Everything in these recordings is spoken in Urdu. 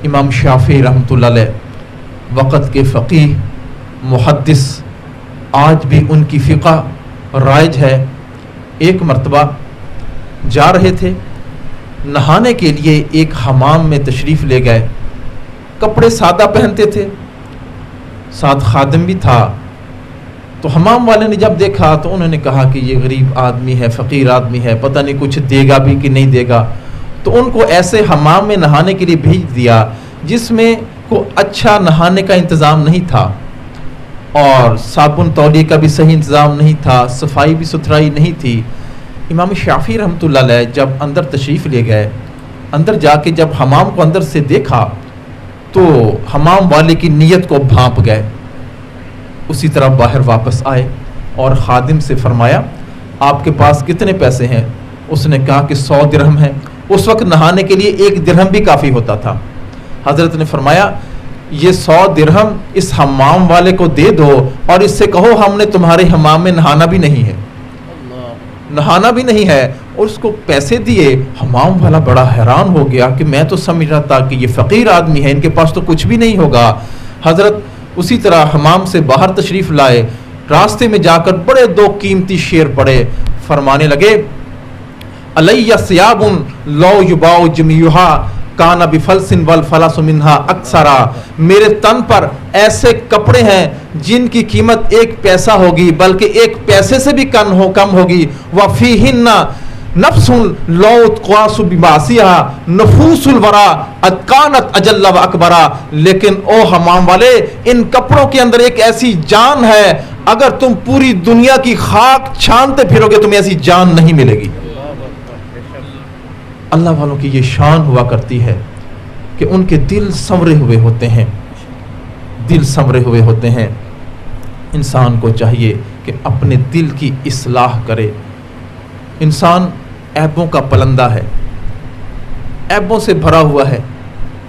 امام شافعی رحمۃ اللہ علیہ وقت کے فقیہ محدث، آج بھی ان کی فقہ رائج ہے. ایک مرتبہ جا رہے تھے نہانے کے لیے، ایک حمام میں تشریف لے گئے. کپڑے سادہ پہنتے تھے، ساتھ خادم بھی تھا. تو حمام والے نے جب دیکھا تو انہوں نے کہا کہ یہ غریب آدمی ہے، فقیر آدمی ہے، پتہ نہیں کچھ دے گا بھی کہ نہیں دے گا. تو ان کو ایسے حمام میں نہانے کے لیے بھیج دیا جس میں کو اچھا نہانے کا انتظام نہیں تھا، اور صابن تولیے کا بھی صحیح انتظام نہیں تھا، صفائی بھی ستھرائی نہیں تھی. امام شافعی رحمۃ اللہ علیہ جب اندر تشریف لے گئے، اندر جا کے جب حمام کو اندر سے دیکھا تو حمام والے کی نیت کو بھانپ گئے. اسی طرح باہر واپس آئے اور خادم سے فرمایا آپ کے پاس کتنے پیسے ہیں؟ اس نے کہا کہ 100 درہم ہے. اس وقت نہانے کے لیے 1 درہم بھی کافی ہوتا تھا. حضرت نے فرمایا یہ 100 درہم اس حمام والے کو دے دو اور اس سے کہو ہم نے تمہارے حمام میں نہانا بھی نہیں ہے، نہانا بھی نہیں ہے. اور اس کو پیسے دیے. حمام والا بڑا حیران ہو گیا کہ میں تو سمجھ رہا تھا کہ یہ فقیر آدمی ہے، ان کے پاس تو کچھ بھی نہیں ہوگا. حضرت اسی طرح حمام سے باہر تشریف لائے. راستے میں جا کر بڑے 2 قیمتی شعر پڑے. فرمانے لگے علیہ ثیاب لو یباع جمیعها کان بفلس والفلس منها اکثرا. میرے تن پر ایسے کپڑے ہیں جن کی قیمت 1 پیسہ ہوگی بلکہ 1 پیسے سے بھی کم ہوگی. وفیہن نفس لو تقاس بباسیها نفوس الورا اتقانت اجل و اکبرا. لیکن او حمام والے، ان کپڑوں کے اندر ایک ایسی جان ہے، اگر تم پوری دنیا کی خاک چھانتے پھرو گے تمہیں ایسی جان نہیں ملے گی. اللہ والوں کی یہ شان ہوا کرتی ہے کہ ان کے دل سنورے ہوئے ہوتے ہیں، دل سنورے ہوئے ہوتے ہیں. انسان کو چاہیے کہ اپنے دل کی اصلاح کرے. انسان عیبوں کا پلندہ ہے، عیبوں سے بھرا ہوا ہے،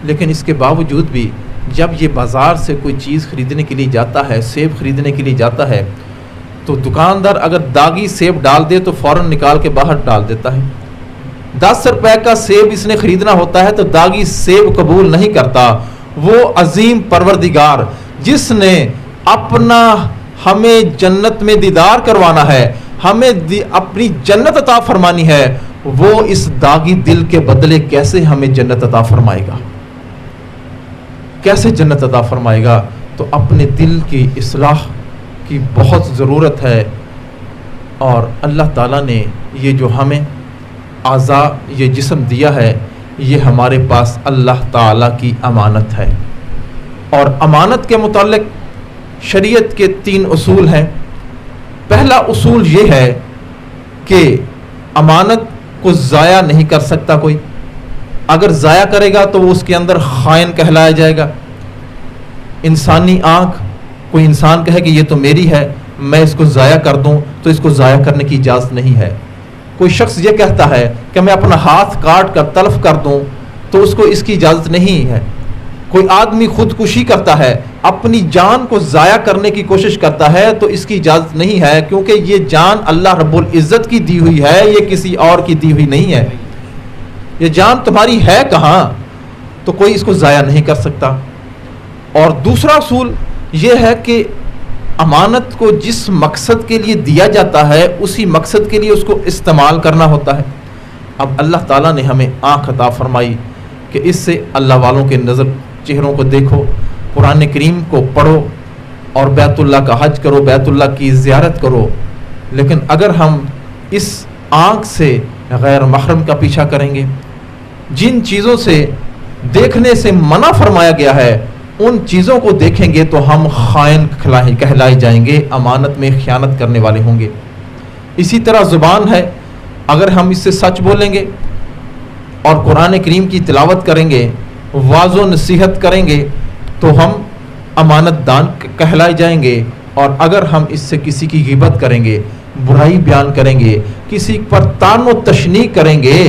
لیکن اس کے باوجود بھی جب یہ بازار سے کوئی چیز خریدنے کے لیے جاتا ہے، سیب خریدنے کے لیے جاتا ہے، تو دکاندار اگر داغی سیب ڈال دے تو فوراً نکال کے باہر ڈال دیتا ہے. 10 روپے کا سیب اس نے خریدنا ہوتا ہے تو داغی سیب قبول نہیں کرتا. وہ عظیم پروردگار جس نے اپنا ہمیں جنت میں دیدار کروانا ہے، ہمیں اپنی جنت عطا فرمانی ہے، وہ اس داغی دل کے بدلے کیسے ہمیں جنت عطا فرمائے گا؟ کیسے جنت عطا فرمائے گا؟ تو اپنے دل کی اصلاح کی بہت ضرورت ہے. اور اللہ تعالیٰ نے یہ جو ہمیں اعضاء، یہ جسم دیا ہے، یہ ہمارے پاس اللہ تعالیٰ کی امانت ہے. اور امانت کے متعلق شریعت کے 3 اصول ہیں. پہلا اصول یہ ہے کہ امانت کو ضائع نہیں کر سکتا کوئی. اگر ضائع کرے گا تو وہ اس کے اندر خائن کہلایا جائے گا. انسانی آنکھ، کوئی انسان کہے کہ یہ تو میری ہے، میں اس کو ضائع کر دوں تو اس کو ضائع کرنے کی اجازت نہیں ہے. کوئی شخص یہ کہتا ہے کہ میں اپنا ہاتھ کاٹ کر تلف کر دوں تو اس کو اس کی اجازت نہیں ہے. کوئی آدمی خودکشی کرتا ہے، اپنی جان کو ضائع کرنے کی کوشش کرتا ہے تو اس کی اجازت نہیں ہے، کیونکہ یہ جان اللہ رب العزت کی دی ہوئی ہے، یہ کسی اور کی دی ہوئی نہیں ہے. یہ جان تمہاری ہے کہاں؟ تو کوئی اس کو ضائع نہیں کر سکتا. اور دوسرا اصول یہ ہے کہ امانت کو جس مقصد کے لیے دیا جاتا ہے اسی مقصد کے لیے اس کو استعمال کرنا ہوتا ہے. اب اللہ تعالیٰ نے ہمیں آنکھ عطا فرمائی کہ اس سے اللہ والوں کے نظر چہروں کو دیکھو، قرآن کریم کو پڑھو اور بیت اللہ کا حج کرو، بیت اللہ کی زیارت کرو. لیکن اگر ہم اس آنکھ سے غیر محرم کا پیچھا کریں گے، جن چیزوں سے دیکھنے سے منع فرمایا گیا ہے ان چیزوں کو دیکھیں گے تو ہم خائن کہلائے جائیں گے، امانت میں خیانت کرنے والے ہوں گے. اسی طرح زبان ہے، اگر ہم اس سے سچ بولیں گے اور قرآن کریم کی تلاوت کریں گے، واعظ و نصیحت کریں گے تو ہم امانت دان کہلائے جائیں گے. اور اگر ہم اس سے کسی کی غیبت کریں گے، برائی بیان کریں گے، کسی پر طعن و تشنیع کریں گے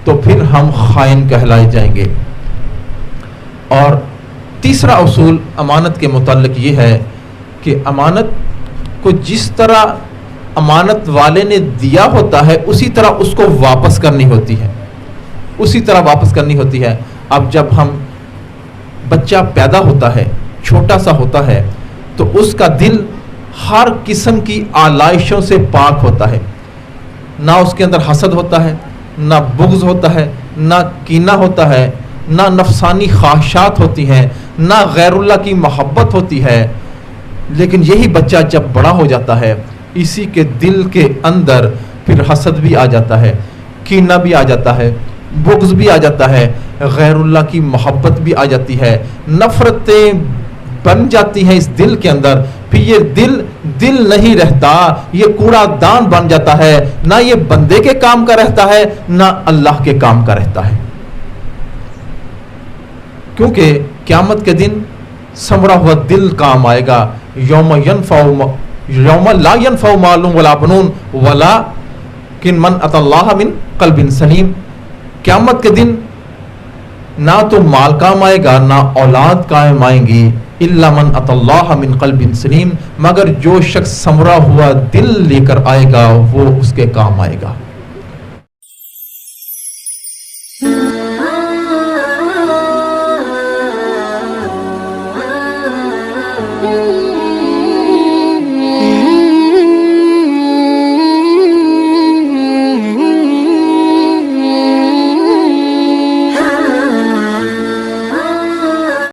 تو پھر ہم خائن کہلائے جائیں گے. اور تیسرا اصول امانت کے متعلق یہ ہے کہ امانت کو جس طرح امانت والے نے دیا ہوتا ہے اسی طرح اس کو واپس کرنی ہوتی ہے، اسی طرح واپس کرنی ہوتی ہے. اب جب ہم بچہ پیدا ہوتا ہے، چھوٹا سا ہوتا ہے، تو اس کا دل ہر قسم کی آلائشوں سے پاک ہوتا ہے. نہ اس کے اندر حسد ہوتا ہے، نہ بغض ہوتا ہے، نہ کینہ ہوتا ہے، نہ نفسانی خواہشات ہوتی ہیں، نہ غیر اللہ کی محبت ہوتی ہے. لیکن یہی بچہ جب بڑا ہو جاتا ہے، اسی کے دل کے اندر پھر حسد بھی آ جاتا ہے، کینہ بھی آ جاتا ہے، بغض بھی آ جاتا ہے، غیر اللہ کی محبت بھی آ جاتی ہے، نفرتیں بن جاتی ہیں اس دل کے اندر. پھر یہ دل نہیں رہتا، یہ کوڑا دان بن جاتا ہے. نہ یہ بندے کے کام کا رہتا ہے، نہ اللہ کے کام کا رہتا ہے. کیونکہ قیامت کے دن سنورا ہوا دل کام آئے گا. یوم لا ينفع مال ولا بنون ولکن من اتى اللہ من قلب سلیم. قیامت کے دن نہ تو مال کام آئے گا، نہ اولاد کام آئیں گی، الا من اتى اللہ من قلب سلیم، مگر جو شخص سنورا ہوا دل لے کر آئے گا وہ اس کے کام آئے گا.